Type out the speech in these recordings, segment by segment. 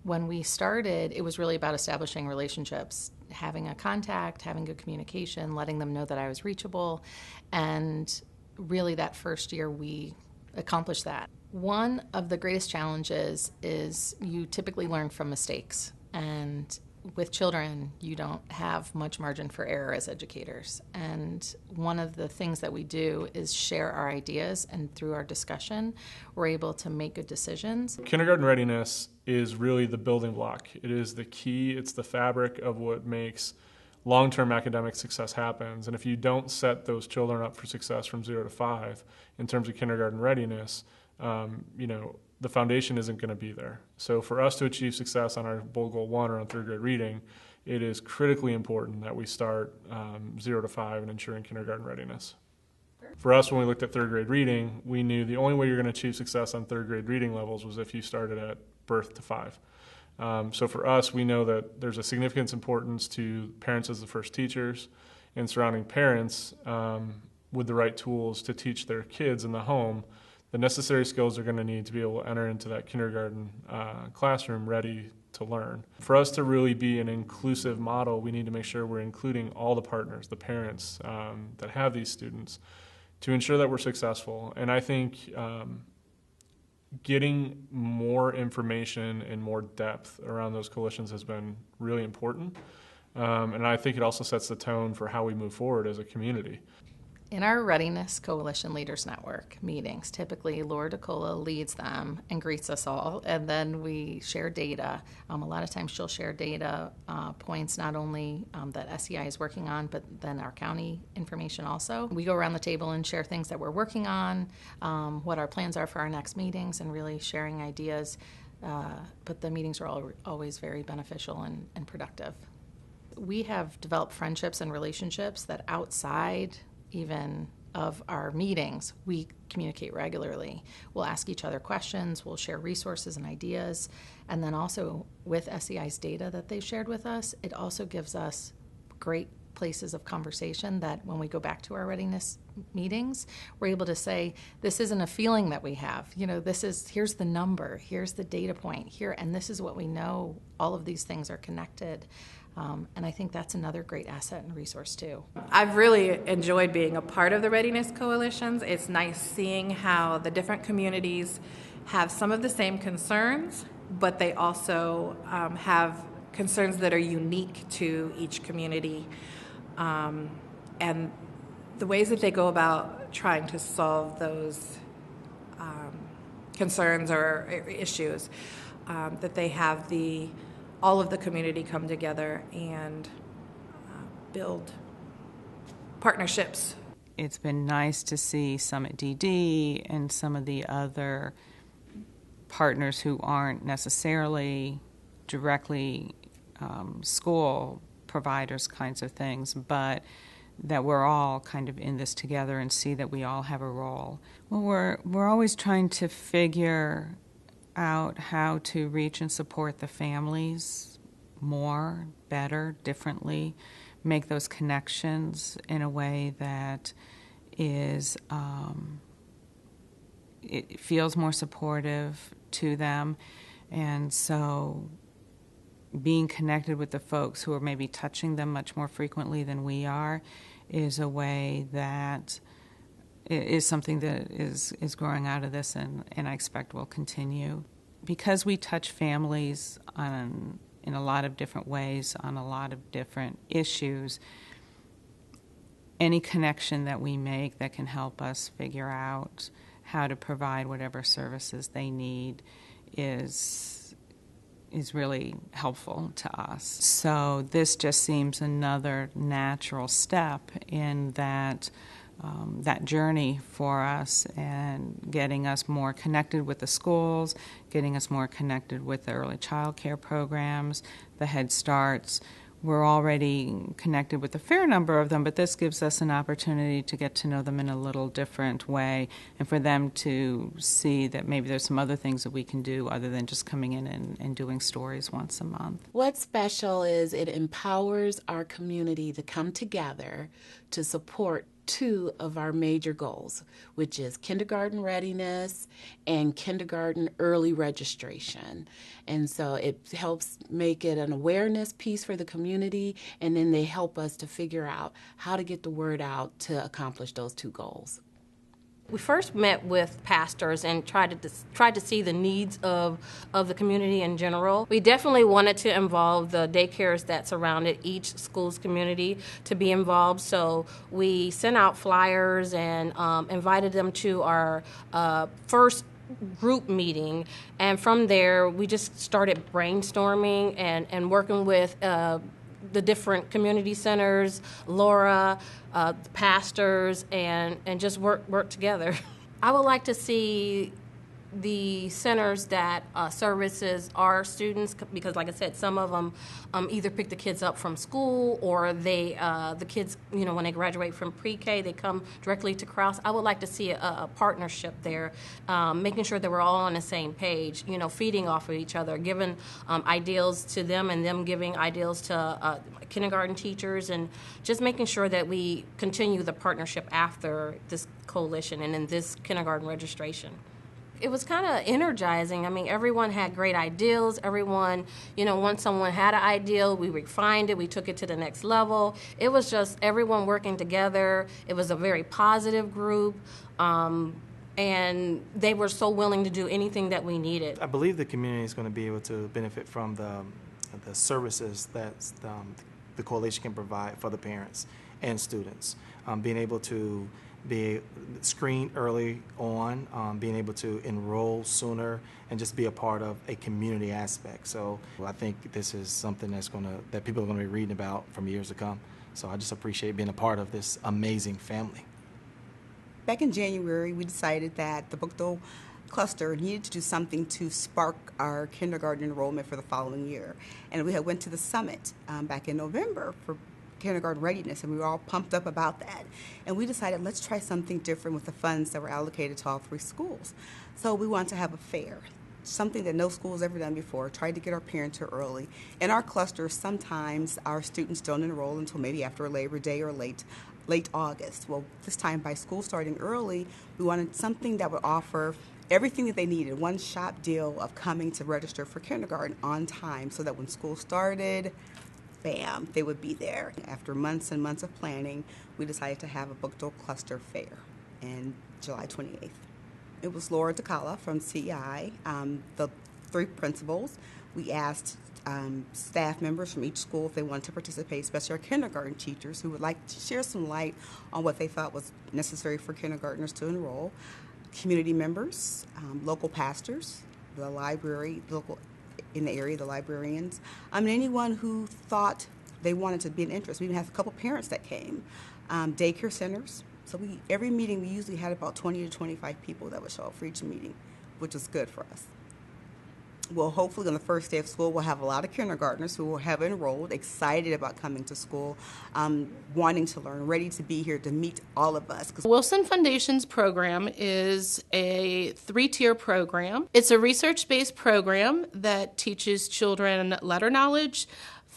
When we started, it was really about establishing relationships, having a contact, having good communication, letting them know that I was reachable, and really that first year we accomplished that. One of the greatest challenges is you typically learn from mistakes, and with children, you don't have much margin for error as educators. And one of the things that we do is share our ideas, and through our discussion, we're able to make good decisions. Kindergarten readiness is really the building block. It is the key, it's the fabric of what makes long-term academic success happens. And if you don't set those children up for success from 0 to 5 in terms of kindergarten readiness, the foundation isn't going to be there. So for us to achieve success on our Bold Goal 1 or on third grade reading, it is critically important that we start 0 to 5 and ensuring kindergarten readiness. For us, when we looked at third grade reading, we knew the only way you're going to achieve success on third grade reading levels was if you started at birth to 5. So for us, we know that there's a significant importance to parents as the first teachers and surrounding parents with the right tools to teach their kids in the home the necessary skills they're going to need to be able to enter into that kindergarten classroom ready to learn. For us to really be an inclusive model, we need to make sure we're including all the partners, the parents that have these students, to ensure that we're successful. And I think getting more information and more depth around those coalitions has been really important. And I think it also sets the tone for how we move forward as a community. In our Readiness Coalition Leaders Network meetings, typically Laura DeCola leads them and greets us all, and then we share data. A lot of times she'll share data points not only that SEI is working on, but then our county information also. We go around the table and share things that we're working on, what our plans are for our next meetings, and really sharing ideas. But the meetings are always very beneficial and productive. We have developed friendships and relationships that outside even of our meetings, we communicate regularly. We'll ask each other questions, we'll share resources and ideas, and then also with SEI's data that they've shared with us, it also gives us great places of conversation that when we go back to our readiness meetings, we're able to say, this isn't a feeling that we have. Here's the number, here's the data point here, and this is what we know. All of these things are connected. And I think that's another great asset and resource too. I've really enjoyed being a part of the Readiness Coalitions. It's nice seeing how the different communities have some of the same concerns, but they also have concerns that are unique to each community. And the ways that they go about trying to solve those concerns or issues, that they have all of the community come together and build partnerships. It's been nice to see Summit DD and some of the other partners who aren't necessarily directly school providers kinds of things, but that we're all kind of in this together and see that we all have a role. Well, we're always trying to figure out how to reach and support the families more, better, differently, make those connections in a way that is it feels more supportive to them. And so being connected with the folks who are maybe touching them much more frequently than we are is a way that is something that is growing out of this, and I expect will continue. Because we touch families in a lot of different ways on a lot of different issues, any connection that we make that can help us figure out how to provide whatever services they need is really helpful to us. So this just seems another natural step in that journey for us, and getting us more connected with the schools, getting us more connected with the early child care programs, the Head Starts. We're already connected with a fair number of them, but this gives us an opportunity to get to know them in a little different way, and for them to see that maybe there's some other things that we can do other than just coming in and doing stories once a month. What's special is it empowers our community to come together to support two of our major goals, which is kindergarten readiness and kindergarten early registration. And so it helps make it an awareness piece for the community, and then they help us to figure out how to get the word out to accomplish those two goals. We first met with pastors and tried to see the needs of the community in general. We definitely wanted to involve the daycares that surrounded each school's community to be involved. So we sent out flyers and invited them to our first group meeting, and from there we just started brainstorming and working with the different community centers, Laura, pastors, and just work together. I would like to see the centers that services our students, because like I said, some of them either pick the kids up from school, or they the kids, when they graduate from pre-K, they come directly to Krause. I would like to see a partnership there, making sure that we're all on the same page, feeding off of each other, giving ideals to them and them giving ideals to kindergarten teachers, and just making sure that we continue the partnership after this coalition and in this kindergarten registration. It was kind of energizing. I mean, everyone had great ideals. Everyone, once someone had an ideal, we refined it, we took it to the next level. It was just everyone working together. It was a very positive group, and they were so willing to do anything that we needed. I believe the community is going to be able to benefit from the services that the coalition can provide for the parents and students. Being able to be screened early on, being able to enroll sooner, and just be a part of a community aspect. So I think this is something that people are going to be reading about from years to come. So I just appreciate being a part of this amazing family. Back in January, we decided that the Doc2 cluster needed to do something to spark our kindergarten enrollment for the following year. And we had went to the summit back in November for kindergarten readiness, and we were all pumped up about that. And we decided, let's try something different with the funds that were allocated to all three schools. So we wanted to have a fair, something that no school has ever done before, tried to get our parents here early. In our cluster, sometimes our students don't enroll until maybe after Labor Day or late August. Well, this time, by school starting early, we wanted something that would offer everything that they needed, one-shot deal of coming to register for kindergarten on time, so that when school started, bam, they would be there. After months and months of planning, we decided to have a Doc2 cluster fair on July 28th. It was Laura DeCala from CEI, the three principals. We asked staff members from each school if they wanted to participate, especially our kindergarten teachers who would like to share some light on what they thought was necessary for kindergartners to enroll, community members, local pastors, the library, local in the area, the librarians, and anyone who thought they wanted to be an interest. We even had a couple parents that came, daycare centers. So every meeting we usually had about 20 to 25 people that would show up for each meeting, which was good for us. Well, hopefully on the first day of school, we'll have a lot of kindergartners who will have enrolled, excited about coming to school, wanting to learn, ready to be here to meet all of us. Wilson Foundation's program is a 3-tier program. It's a research-based program that teaches children letter knowledge,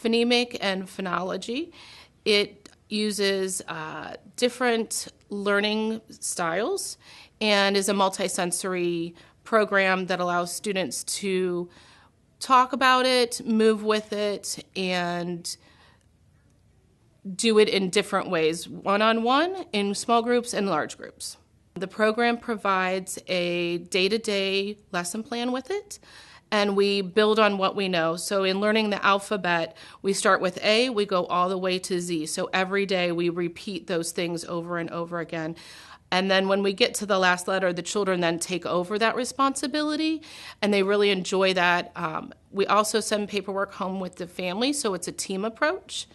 phonemic, and phonology. It uses different learning styles and is a multisensory program that allows students to talk about it, move with it, and do it in different ways, one-on-one, in small groups, and large groups. The program provides a day-to-day lesson plan with it, and we build on what we know. So in learning the alphabet, we start with A, we go all the way to Z. So every day we repeat those things over and over again. And then when we get to the last letter, the children then take over that responsibility, and they really enjoy that. We also send paperwork home with the family, so it's a team approach.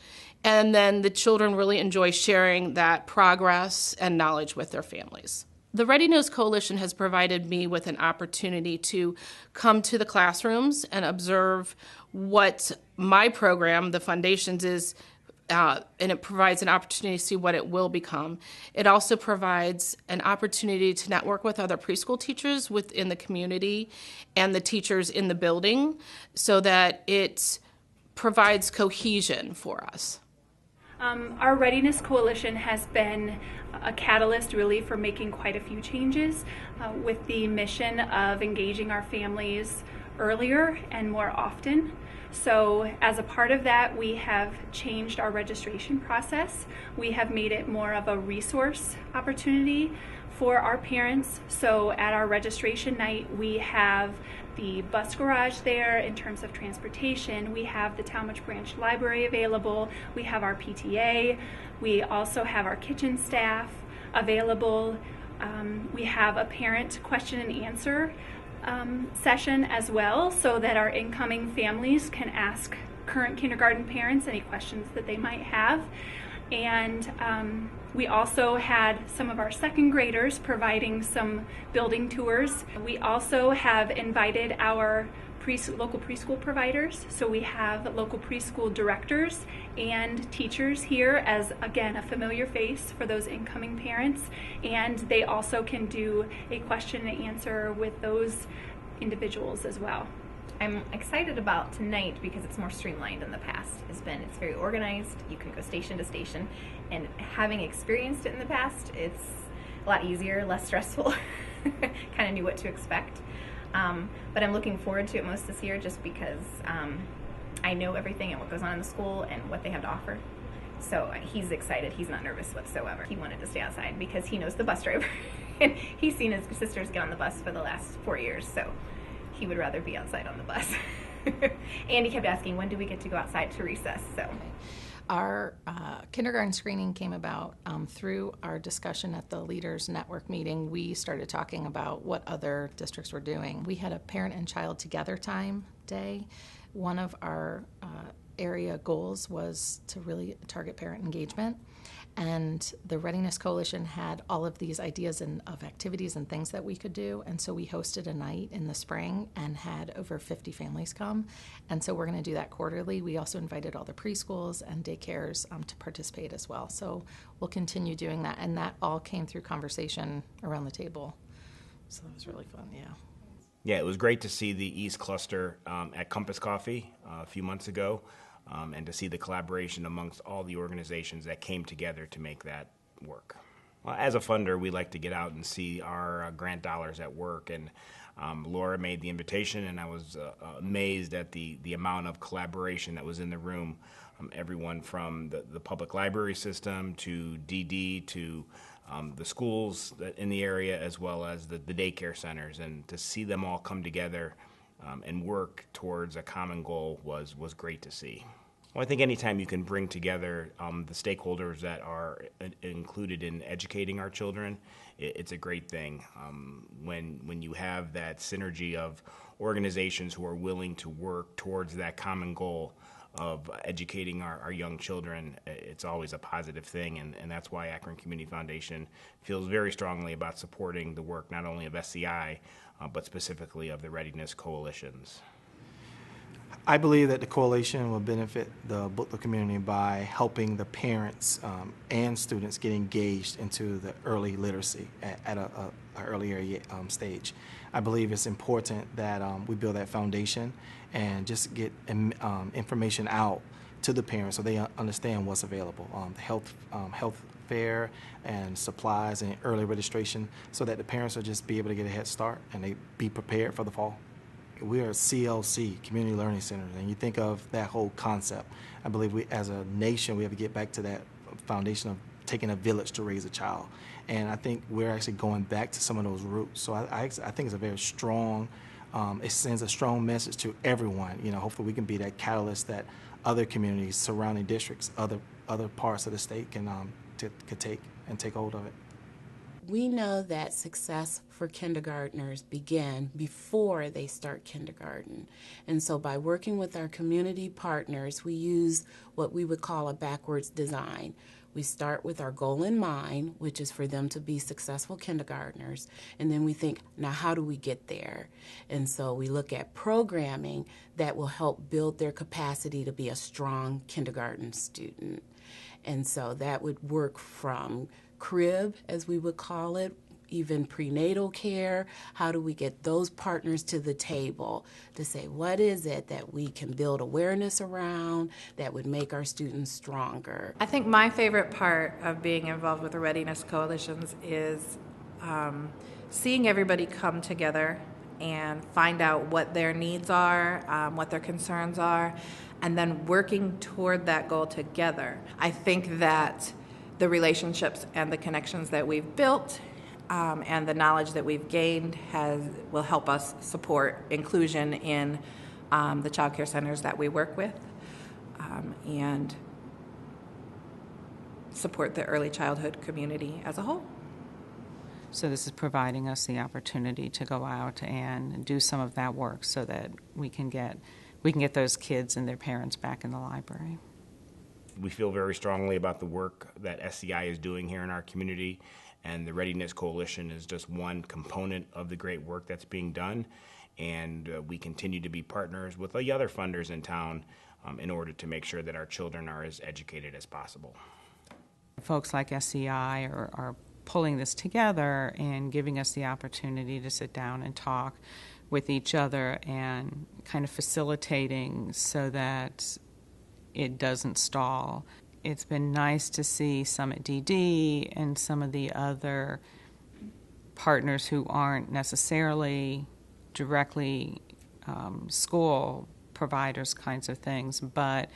And then the children really enjoy sharing that progress and knowledge with their families. The Readiness Coalition has provided me with an opportunity to come to the classrooms and observe what my program, the Foundations, is. And it provides an opportunity to see what it will become. It also provides an opportunity to network with other preschool teachers within the community and the teachers in the building, so that it provides cohesion for us. Our Readiness Coalition has been a catalyst really for making quite a few changes with the mission of engaging our families earlier and more often. So as a part of that, we have changed our registration process. We have made it more of a resource opportunity for our parents. So at our registration night, we have the bus garage there in terms of transportation. We have the Talmadge Branch Library available. We have our PTA. We also have our kitchen staff available. We have a parent question and answer session as well, so that our incoming families can ask current kindergarten parents any questions that they might have. And we also had some of our second graders providing some building tours. We also have invited our local preschool providers. So we have local preschool directors and teachers here as, again, a familiar face for those incoming parents. And they also can do a question and answer with those individuals as well. I'm excited about tonight because it's more streamlined than the past. It's very organized. You can go station to station, and having experienced it in the past, it's a lot easier, less stressful. Kind of knew what to expect. But I'm looking forward to it most this year just because I know everything and what goes on in the school and what they have to offer. So he's excited. He's not nervous whatsoever. He wanted to stay outside because he knows the bus driver. And he's seen his sisters get on the bus for the last 4 years, so he would rather be outside on the bus. And he kept asking, when do we get to go outside to recess? So our kindergarten screening came about through our discussion at the Leaders Network meeting. We started talking about what other districts were doing. We had a parent and child together time day. One of our area goals was to really target parent engagement. And the Readiness Coalition had all of these ideas of activities and things that we could do. And so we hosted a night in the spring and had over 50 families come. And so we're going to do that quarterly. We also invited all the preschools and daycares to participate as well. So we'll continue doing that. And that all came through conversation around the table. So that was really fun, yeah. Yeah, it was great to see the East Cluster at Compass Coffee a few months ago. And to see the collaboration amongst all the organizations that came together to make that work. Well, as a funder, we like to get out and see our grant dollars at work, and Laura made the invitation, and I was amazed at the amount of collaboration that was in the room. Everyone from the public library system to DD to the schools in the area, as well as the daycare centers, and to see them all come together and work towards a common goal was great to see. Well, I think anytime you can bring together the stakeholders that are included in educating our children, it's a great thing. When you have that synergy of organizations who are willing to work towards that common goal of educating our young children, it's always a positive thing, and that's why Akron Community Foundation feels very strongly about supporting the work not only of SCI, but specifically of the Readiness Coalitions. I believe that the coalition will benefit the Booklet community by helping the parents and students get engaged into the early literacy at an earlier stage. I believe it's important that we build that foundation and just get information out to the parents so they understand what's available. The health fair and supplies and early registration, so that the parents will just be able to get a head start and they be prepared for the fall. We are CLC, Community Learning Centers, and you think of that whole concept. I believe we, as a nation, we have to get back to that foundation of taking a village to raise a child. And I think we're actually going back to some of those roots. So I think it's a very strong, it sends a strong message to everyone. You know, hopefully we can be that catalyst that other communities, surrounding districts, other parts of the state can could take hold of it. We know that success for kindergartners begin before they start kindergarten. And so by working with our community partners, we use what we would call a backwards design. We start with our goal in mind, which is for them to be successful kindergartners, and then we think, now how do we get there? And so we look at programming that will help build their capacity to be a strong kindergarten student. And so that would work from crib, as we would call it, even prenatal care? How do we get those partners to the table to say, what is it that we can build awareness around that would make our students stronger? I think my favorite part of being involved with the Readiness Coalitions is seeing everybody come together and find out what their needs are, what their concerns are, and then working toward that goal together. I think that the relationships and the connections that we've built and the knowledge that we've gained will help us support inclusion in the child care centers that we work with and support the early childhood community as a whole. So this is providing us the opportunity to go out and do some of that work so that we can get those kids and their parents back in the library. We feel very strongly about the work that SCI is doing here in our community, and the Readiness Coalition is just one component of the great work that's being done, and we continue to be partners with the other funders in town in order to make sure that our children are as educated as possible. Folks like SCI are pulling this together and giving us the opportunity to sit down and talk with each other and kind of facilitating so that it doesn't stall. It's been nice to see Summit DD and some of the other partners who aren't necessarily directly school providers kinds of things, but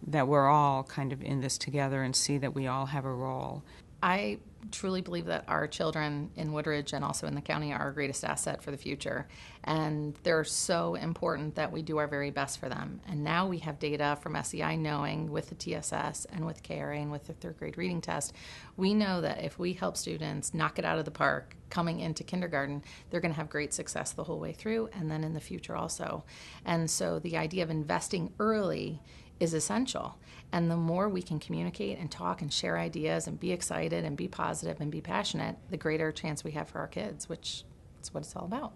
that we're all kind of in this together and see that we all have a role. I truly believe that our children in Woodridge and also in the county are our greatest asset for the future. And they're so important that we do our very best for them. And now we have data from SEI knowing with the TSS and with KRA and with the third grade reading test, we know that if we help students knock it out of the park coming into kindergarten, they're going to have great success the whole way through and then in the future also. And so the idea of investing early is essential. And the more we can communicate and talk and share ideas and be excited and be positive and be passionate, the greater chance we have for our kids, which is what it's all about.